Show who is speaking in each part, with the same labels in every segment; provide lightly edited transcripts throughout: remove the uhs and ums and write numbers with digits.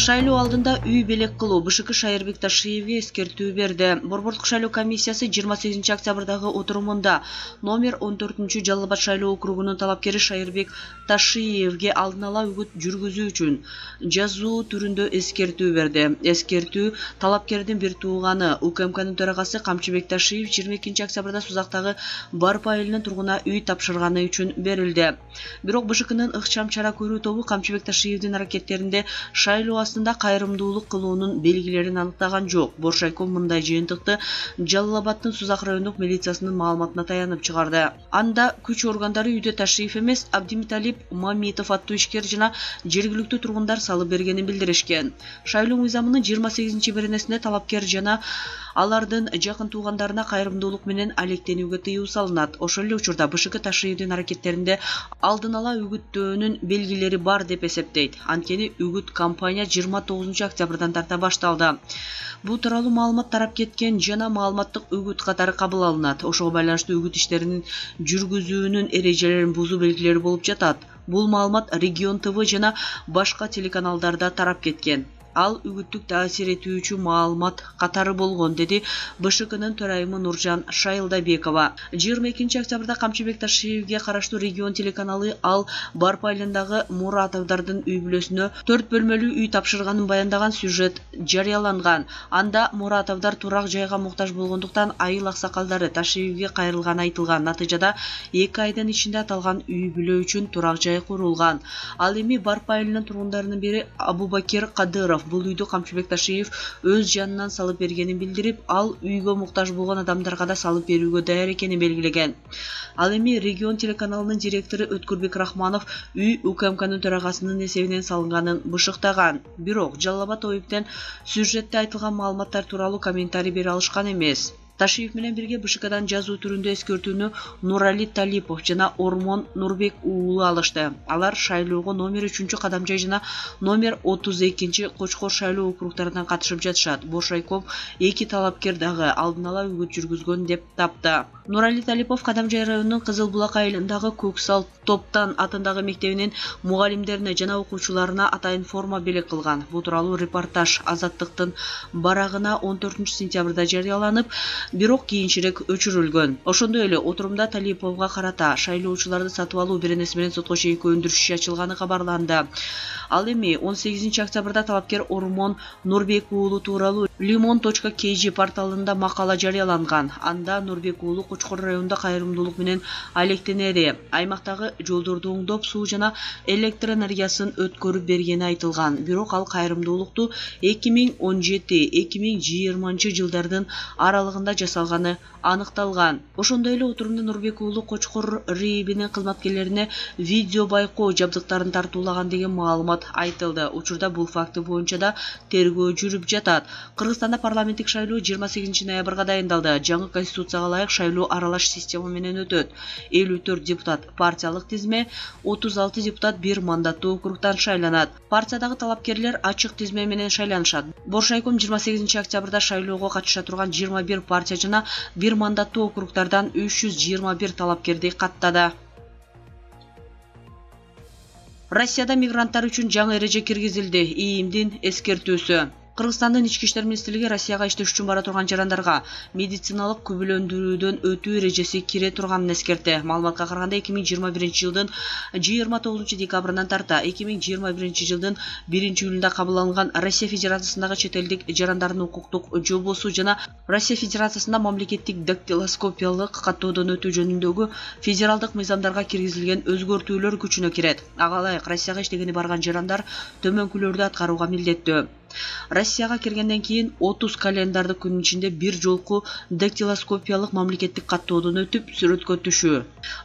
Speaker 1: Шайлоо алдында үй белек кылуу БШК Шайырбек Ташиевге эскертүү берди. Борбордук шайлоо комиссиясы 28 октябрдагы отурумунда номер 14 Жалал Абад шайлоо округунун талапкери Шайырбек Ташиевге алдын ала үгүт жүргүзүү үчүн жазуу түрүндө эскертүү берди. Эскертүү талапкердин бир тууганы УКМКнын төрагасы Камчыбек Ташиев 22 октябрда Сузактагы Барпа айылынын тургуна үй тапшырганы үчүн берилди. Бирок БШКнын ыкчам чара көрүү тобу Камчыбек Ташиевдин аракеттеринде шайлоо астында кайрымдуулук кылуунун белгилерин аныктаган жок. Боршайком мындай жыйынтыкты Жалал Абадтын Сузак райондук милициясынын маалыматына таянып чыгарды. Анда күч органдары үйдө Ташиев эмес, Абдимиталип Мамитов аттуу ишкер жана жергиликтүү тургундар салып бергенин билдиришкен. Шайлоо мыйзамынын 28-беренесинде талапкер жана алардын жакын туугандарына кайрымдуулук менен алектенүүгө тыюу салынат. Ошол эле учурда БШК Ташиевдин аракеттеринде алдын ала үгүттөөнүн белгилери бар деп эсептейт. Анткени үгүт кампания 29 октябрдан тарта башталды. Бул тууралуу маалымат тарап кеткен жана маалыматтык үгүт катары кабыл алынат. Ошого байланыштуу үгүт иштеринин жүргүзүүнүн эрежелерин бузуу белгилери болуп жатат. Бул маалымат Регион ТВ жана башка телеканалдарда тарап кеткен. Ал үгүттүк таасир этүүчү маалымат катары болгон, деди БШКнын төрайымы Нуржан Шайылдабекова. 22 октябрда Камчыбек Ташиевге караштуу Регион телеканалы ал Барпа айылындагы Муратовдардын үй бүлөсүнө 4 бөлмөлүү үй тапшырганын баяндаган сюжет жарыяланган. Анда Муратовдар турак жайга муктаж болгондуктан айыл аксакалдары Ташиевге кайрылганы айтылган. Натыйжада 2 айдын ичинде аталган үй бүлө үчүн турак жай курулган. Ал эми Барпа айылынын тургундарынын бири Абубакир Кадыров бул үйдү Камчыбек Ташиев өз жанынан салып бергенин билдирип, ал үйгө муктаж болгон адамдарга да салып берүүгө даяр экенин белгилеген. Ал эми Регион телеканалынын директору Өткүрбек Рахманов үй УКМКнын төрагасынын эсебинен салынганын бышыктаган. Бирок Жалал Абад ОИБтен сюжетте айтылган маалыматтар тууралуу комментарий бере алышкан эмес. Ташиев менен бирге БШКдан жазуу түрүндө эскертүүнү Нурали Талипов жана Ормон Нурбек уулу алышты. Алар шайлоого номер 3 Кадамжай жана номер 32 Кочкор шайлоо округтарынан катышып жатышат. Боршайком эки талапкер дагы алдын ала үгүт жүргүзгөн деп тапты. Нурали Талипов Кадамжай районунун Кызыл Булак айылындагы Көксал Топтан атындагы мектебинин мугалимдерине жана окуучуларына атайын форма белек кылган. Бул тууралуу репортаж Азаттыктын барагына 14 сентябрда жарыяланып, бирок кийинчерээк өчүрүлгөн. Ошондой эле отурумда Талиповго карата шайлоочуларды сатып алуу беренеси менен сотко чейинки өндүрүш иши ачылганы кабарланды. Ал эми 18 октябрда талапкер Ормон Нурбек уулу тууралуу limon.kg порталында макала жарыяланган. Анда Нурбек уулу Кочкор районунда кайрымдуулук менен алектенери, аймактагы жолдорду оңдоп, суу жана электр энергиясын өткөрүп бергени айтылган. Бирок ал кайрымдуулукту 2017-2020 жылдардын аралыгында жасалганы аныкталган. Ошондой эле отурумда Нурбек уулу Кочкор РИИБинин кызматкерлерине видео байкоо жабдыктарын тартуулаган деген маалымат айтылды. Учурда бул факты боюнча да тергөө жүрүп жатат. Кыргызстанда парламенттик шайлоо 28 ноябрга дайындалды. Жаңы конституцияга ылайык шайлоо аралаш система менен өтөт. 54 депутат партиялык тизме, 36 депутат бир мандаттуу округтан шайланат. Партиядагы талапкерлер ачык тизме менен шайланышат. Боршайком 28 октябрда шайлоого катыша турган 21 партия жана бир мандаттуу округтардан 321 талапкерди каттады. Россияда мигранттар үчүн жаңы эреже киргизилди. ИИМдин эскертүүсү. Кыргызстандын ички иштер министрлиги Россияга иштеш үчүн бара турган жарандарга медициналык күбөлөндүрүүдөн өтүү эрежеси кире турганын эскертти. Маалыматка караганда 2021 жылдын 29 декабрынан тарта 2021 жылдын 1-июлунда кабыл алынган Россия Федерациясындагы чет элдик жарандардын укуктук жобосу жана Россия Федерациясында мамлекеттик дактилоскопиялык каттоодон өтүү жөнүндөгү федералдык мыйзамдарга киргизилген өзгөртүүлөр күчүнө кирет. Ага ылайык Россияга иштегени барган жарандар төмөнкүлөрдү аткарууга милдеттүү. Россияга киргенден кийин 30 календардык күнүн ичинде бир жолку дактилоскопиялык мамлекеттик каттоодон өтүп сүрөткө түшүү.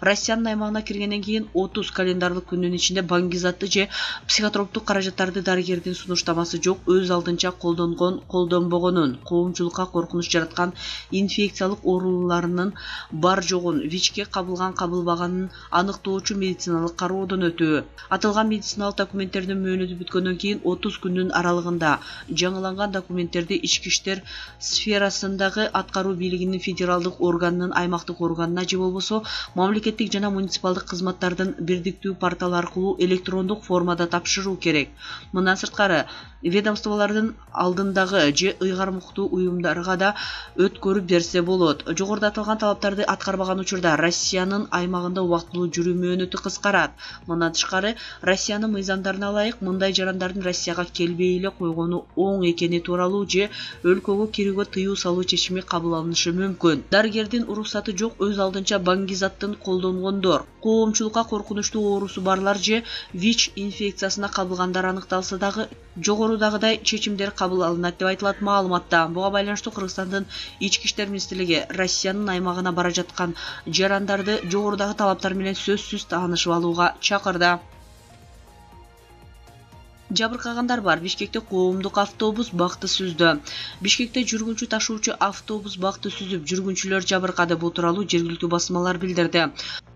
Speaker 1: Россиянын аймагына киргенден кийин 30 календардык күнүн ичинде баңгизатты же психотроптук каражаттарды дарыгердин сунуштамасы жок өз алдынча колдонгон, колдонбогонун, коомчулукка коркунуч жараткан инфекциялык ооруларынын бар жогун, ВИЧке кабылган, кабылбаганын аныктоочу медициналык кароодон өтүү. Аталган медициналык документтердин мөөнөтү бүткөндөн кийин 30 күндүн аралыгында жаңыланган документтерди ички иштер сферасындагы аткаруу бийлигинин федералдык органынын аймактык органына же болбосо мамлекеттик жана муниципалдык кызматтардын бирдиктүү порталы аркылуу электрондук формада тапшыруу керек. Мындан сырткары ведомстволордун алдындагы же ыйгармуктуу уюмдарга да өткөрүп берсе болот. Жогоруда аталган талаптарды аткарбаган учурда Россиянын аймагында убактылуу жүрүү мөөнөтү кыскарат. Мындан тышкары Россиянын мыйзамдарына ылайык мындай жарандардын Россияга келбей эле койгону оң экени тууралуу же өлкөгө кирүүгө тыюу салуу чечими кабыл алынышы мүмкүн. Дарыгердин уруксаты жок өз алдынча баңгизаттын колдонгондор, коомчулукка коркунучтуу оорусу барлар же ВИЧ инфекциясына кабылгандар аныкталса дагы жогорудагыдай чечимдер кабыл алынат деп айтылат маалыматта. Буга байланыштуу Кыргызстандын ички иштер министрлиги Россиянын аймагына бара жаткан жарандарды жогорудагы талаптар менен сөзсүз таанышып алууга чакырды. Жабыркагандар бар. Бишкекте коомдук автобус бакты сүздү. Бишкекте жүргүнчү ташуучу автобус бакты сүзүп, жүргүнчүлөр жабыркады. Бул тууралуу жергиликтүү басмалар билдирди.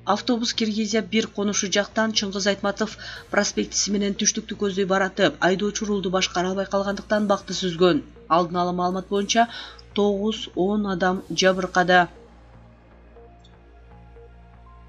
Speaker 1: Автобус Киргизия 1 конушу жактан Чыңгыз Айтматов проспектиси менен түштүктү көздөй баратып, айдоочу рулду башкара албай калгандыктан бакты сүзгөн. Алдын ала маалымат боюнча 9-10 адам жабыркады.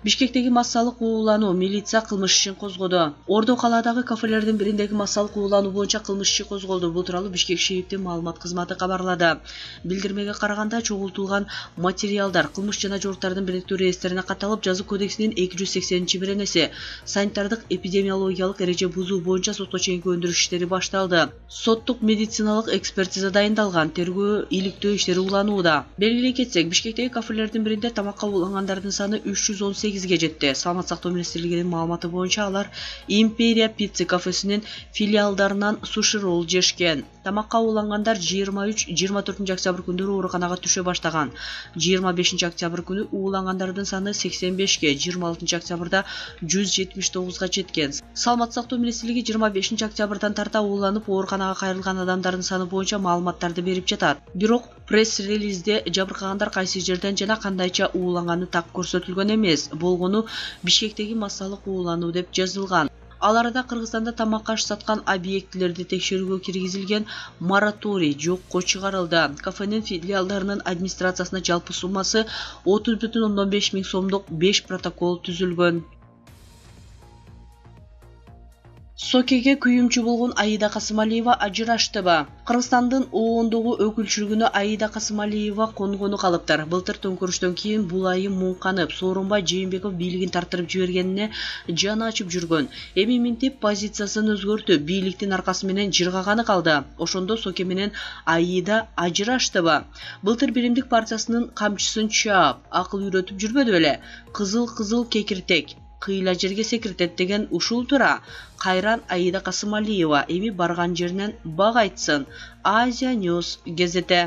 Speaker 1: Бишкектеги массалык уулануу милиция кылмыш ишин козгоду. Ордо калаадагы кафелердин бириндеги массалык уулануу боюнча кылмыш иши козголду. Бул тууралуу Бишкек шейиттин маалымат кызматы кабарлады. Билдирмеге караганда чогултулган материалдар кылмыш жана жоруктардын бириктүү реестрине катталып, жазуу кодексинин 280-беренеси санитардык эпидемиологиялык эреже бузуу боюнча сотко чейинки өндүрүш иштери башталды. Соттук медициналык экспертиза дайындалган, тергөө иликтөө иштери уланууда. Белгилей кетсек, Бишкектеги кафелердин биринде тамакка уулангандардын саны 318 жетти. Саламат сактоо министрлигинин маалыматы боюнча алар Империя пицца кафесинин филиалдарынан суши ролл жешкен. Тамакка уулангандар 23-24 октябрь күндөрү ооруканага түшө баштаган. 25 октябрь күнү уулангандардын саны 85-ке, 26 октябрда 179-га жеткен. Саламат сактоо министрлиги 25 октябрдан тарта ууланып ооруканага кайрылган адамдардын саны боюнча маалыматтарды берип жатат. Бирок пресс-релизде жабыркагандар кайсы жерден жана кандайча ууланганы так көрсөтүлгөн эмес. Болгону Бишкектеги массалык уулануу деп жазылган. Ал арада Кыргызстанда тамакка аш саткан объектилерди текшерүүгө киргизилген мораторий жокко чыгарылды. Кафенин филиалдарынын администрациясына жалпы суммасы 30,5 миң сомдук 5 протокол түзүлгөн. Сокеге күйүмчү болгон Аида Касымалиева ажыраштыбы? Кыргызстандын ООНдогу өкүлчүлүгүнө Аида Касымалиева конгону калыптыр. Былтыр төңкөрүштөн кийин бул айым муңканып, Сооронбай Жээнбеков бийлигин тартырып жибергенине жаны ачып жүргөн. Эми минтип позициясын өзгөртүп, бийликтин аркасы менен жыргаганы калды. Ошондо Соке менен Аида ажыраштыбы? Былтыр Биримдик партиясынын камчысын чаап, акыл үйрөтүп жүрбөдү беле? Кызыл кекиртек кыйла жерге секиртет деген ушул тура. Кайран Аида Касымалиева эми барган жеринен бак айтсын. Азия Ньюс газети.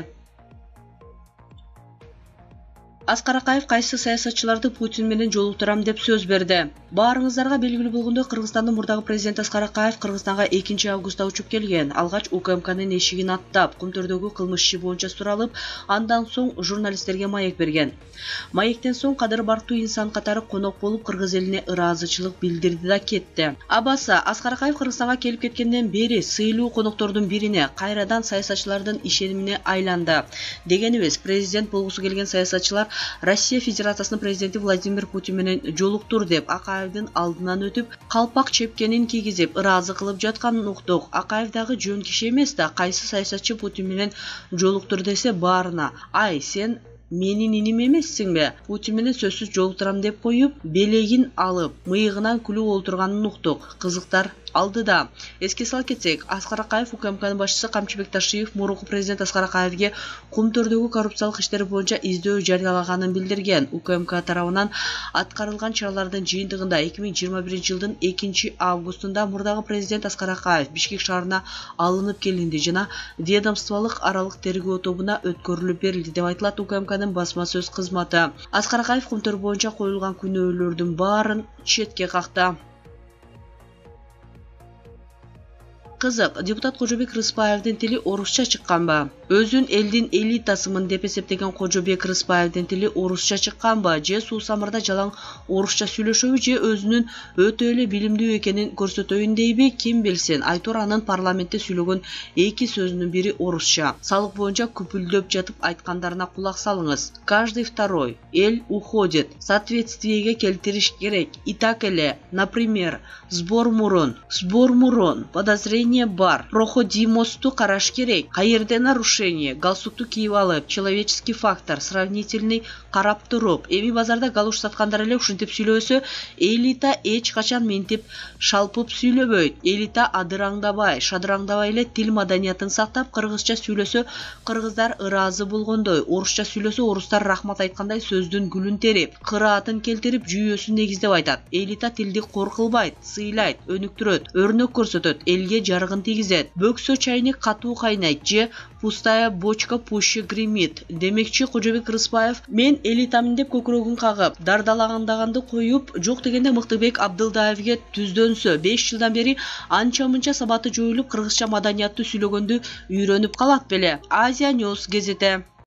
Speaker 1: Аскар Акаев кайсы саясатчыларды Путин менен жолуктурам деп сөз берди. Баарыңыздарга белгилүү болгондой, Кыргызстандын мурдагы президенти Аскар Акаев Кыргызстанга 2-августта учуп келген. Алгач УКМКнын эшигин аттап, Кумтөрдөгү кылмыш иши боюнча суралып, андан соң журналисттерге маек берген. Маектен соң кадыры бартуу инсан катары конок болуп Кыргыз элине ыраазычылык билдирди да кетти. Абасы Аскар Акаев Кыргызстанга келип кеткенден бери сыйлуу коноктордун бирине, кайрадан саясатчылардын ишенимине айланды. Дегенибиз, президент болгусу келген саясатчылар Россия Федерациясынын президенти Владимир Путин менен жолуктур деп Акаевдин алдынан өтүп, калпак чепкенин кийгизип, ыраазы кылып жатканын уктук. Акаев дагы жөн киши эмес да, кайсы саясатчы Путин менен жолуктур десе баарына: "Ай, сен менин иним эмессиңби? Путин менен сөзсүз жолуктурам" деп коюп, белегин алып, мыйыгынан күлүп олтурганын уктук. Кызыктар алдыда. Эске сала кетсек, Аскар Акаев УКМКнын башчысы Камчыбек Ташиев мурунку президент Аскар Акаевге Кумтөрдөгү коррупциялык иштер боюнча издөө жарыялаганын билдирген. УКМК тарабынан аткарылган чаралардын жыйынтыгында 2021 жылдын 2-августунда мурдагы президент Аскар Акаев Бишкек шаарына алынып келинди жана ведомстволук аралык тергөө тобуна өткөрүлүп берилди деп айтылат УКМКнын басма сөз кызматы. Аскар Акаев Кумтөр боюнча коюлган күнөөлөрдүн баарын четке какты. Кызык, депутат Кожобек Рыспаевдин тили орусча чыкканбы? Өзүн элдин элитасымын деп эсептеген Кожобек Рыспаевдин тили орусча чыкканбы, же суусамырда жалаң орусча сүйлөшөбү, же өзүнүн өтө эле билимдүү экенин көрсөтөйүн дейби, ким билсин. Айтор анын парламентте сүйлөгөн эки сөзүнүн бири орусча. Салык боюнча күпүлдөп жатып айткандарына кулак салыңыз. Каждый второй эл уходит. Соответствиеге келтириш керек. Итак эле, например, сбор мурун, подозрение бар, проходимосту караш керек. Каерде нарушение, галстукту кийип алып, человеческий фактор, сравнительный карап туруп. Эми базарда галуш саткандар эле ушинтип сүйлөсө, элита эч качан ментип шалпып сүйлөбөйт. Элита адыраңдабай, шадыраңдабай эле тил маданиятын сактап, кыргызча сүйлөсө кыргыздар ыраазы болгондой, орусча сүйлөсө орустар рахмат айткандай сөздүн гүлүн терип, кыраатын келтирип, жүйөсүн негиздеп айтат. Элита тилди кор кылбайт, сыйлайт, өнүктүрөт, өрнөк көрсөтөт, элге жарыгын тийгизет. Бөксө чайник катуу кайнайт, же пустая бочка пуще гремит демекчи Кожобек Рыспаев. Мен элитамын деп көкүрөгүн кагып, дардалагандаганды коюп, жок дегенде Мыктыбек Абдылдаевге түздөнсө, 5 жылдан бери анча-мынча сабаты жоюлуп, кыргызча маданиятты сүйлөгөндү үйрөнүп калат беле. Азия Ньюс газети.